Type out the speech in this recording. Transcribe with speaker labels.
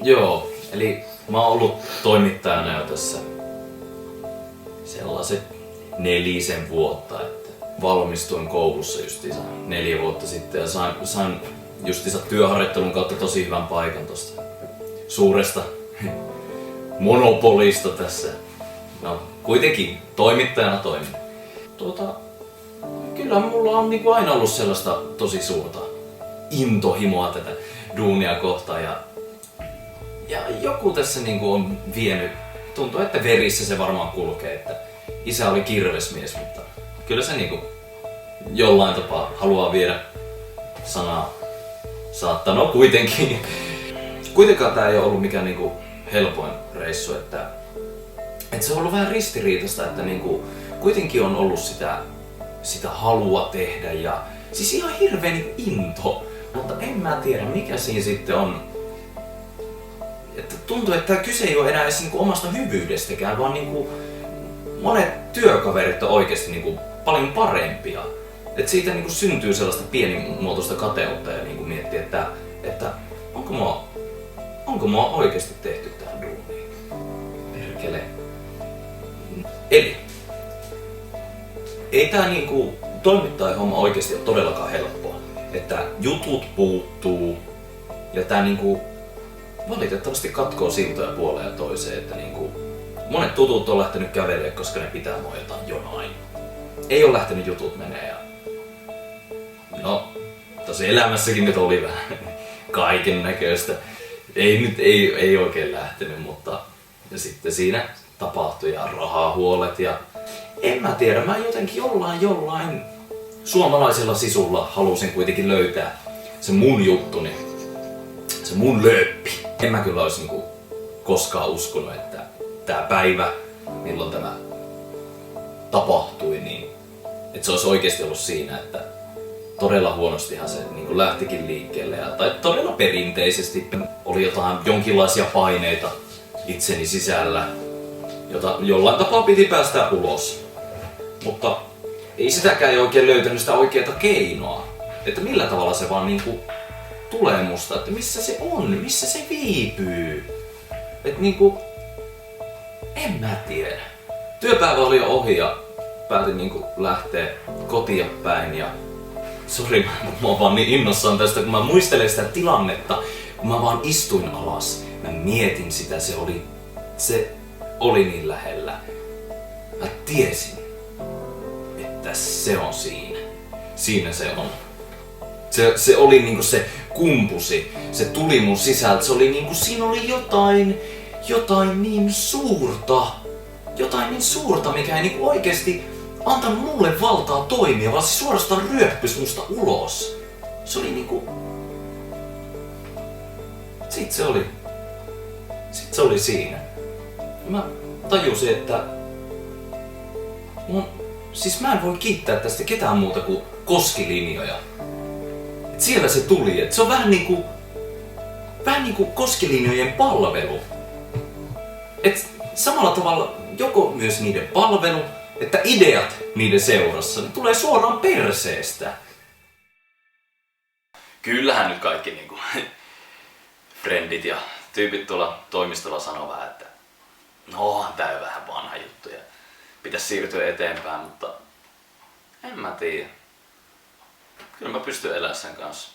Speaker 1: Joo, eli mä oon ollut toimittajana jo tässä sellaiset 4 vuotta, että valmistuin koulussa justiinsa 4 vuotta sitten ja sain justiinsa työharjoittelun kautta tosi hyvän paikan tosta suuresta monopolista tässä. No, kuitenkin toimittajana toimin. Kyllä mulla on niinku aina ollut sellaista tosi suurta intohimoa tätä duunia kohtaan ja joku tässä niinku on vienyt, tuntuu että verissä se varmaan kulkee, että isä oli kirvesmies, mutta kyllä se niinku jollain tapaa haluaa viedä sanaa saattaa. No kuitenkin. Kuitenkaan tää ei ole ollut mikään niinku helpoin reissu, että se on ollut vähän ristiriitaista, että niinku kuitenkin on ollut sitä halua tehdä ja siis ihan hirveä niinku into, mutta en mä tiedä mikä siinä sitten on. Että tuntuu, että kyse ei ole enää edes niinku omasta hyvyydestäkään, vaan niinku monet työkaverit on oikeasti niinku paljon parempia. Et siitä niinku syntyy sellaista pienimuotoista kateutta ja niinku miettii, että onko mua oikeasti tehty tähän duuniin. Perkele. Eli ei tää niinku toimittajan homma oikeasti ole todellakaan helppoa. Että jutut puuttuu ja tää niinku valitettavasti katkoo siltoja puoleen ja toiseen, että niinku monet tutut on lähtenyt kävelemään, koska ne pitää mua jotain jonain. Ei ole lähtenyt jutut menee ja no, tosi elämässäkin nyt oli vähän kaiken näköistä. Ei oikein lähtenyt, mutta ja sitten siinä tapahtui ja rahahuolet ja en mä tiedä, mä jotenkin jollain suomalaisella sisulla halusin kuitenkin löytää se mun juttuni, se mun lööppi. En mä kyllä olisi niinku koskaan uskonut, että tää päivä, milloin tämä tapahtui, niin että se olisi oikeasti ollut siinä, että todella huonostihan se niin lähtikin liikkeelle tai todella perinteisesti oli jonkinlaisia paineita itseni sisällä, jota jollain tapaa piti päästä ulos. Mutta ei sitäkään oikein löytänyt sitä oikeaa keinoa, että millä tavalla se vaan niinku tulee musta, että missä se on, missä se viipyy. Että niinku, en mä tiedä. Työpäivä oli jo ohi ja päätin niinku lähteä kotia päin ja sori, mä oon vaan niin innossaan tästä, kun mä muistelen sitä tilannetta, kun mä vaan istuin alas. Mä mietin sitä, se oli niin lähellä. Mä tiesin, että se on siinä. Siinä se on. Se oli niinku se kumpusi, se tuli mun sisältä, se oli niinku, siinä oli jotain niin suurta. Jotain niin suurta, mikä ei niinku oikeesti antanut mulle valtaa toimia, vaan se suorastaan ryöppys musta ulos. Se oli niinku... Sit se oli siinä. Mä tajusin, että... Siis mä en voi kiittää tästä ketään muuta kuin Koskilinjoja. Et siellä se tuli, et se on vähän niinku Koskilinjojen palvelu. Et samalla tavalla joko myös niiden palvelu, että ideat niiden seurassa, ne tulee suoraan perseestä. Kyllähän nyt kaikki niinku frendit ja tyypit tuolla toimistolla sanoo vähän, että no, tää on vähän vanha juttu ja pitäisi siirtyä eteenpäin, mutta en mä tiedä. Kyllä mä pystyn elämään sen kanssa.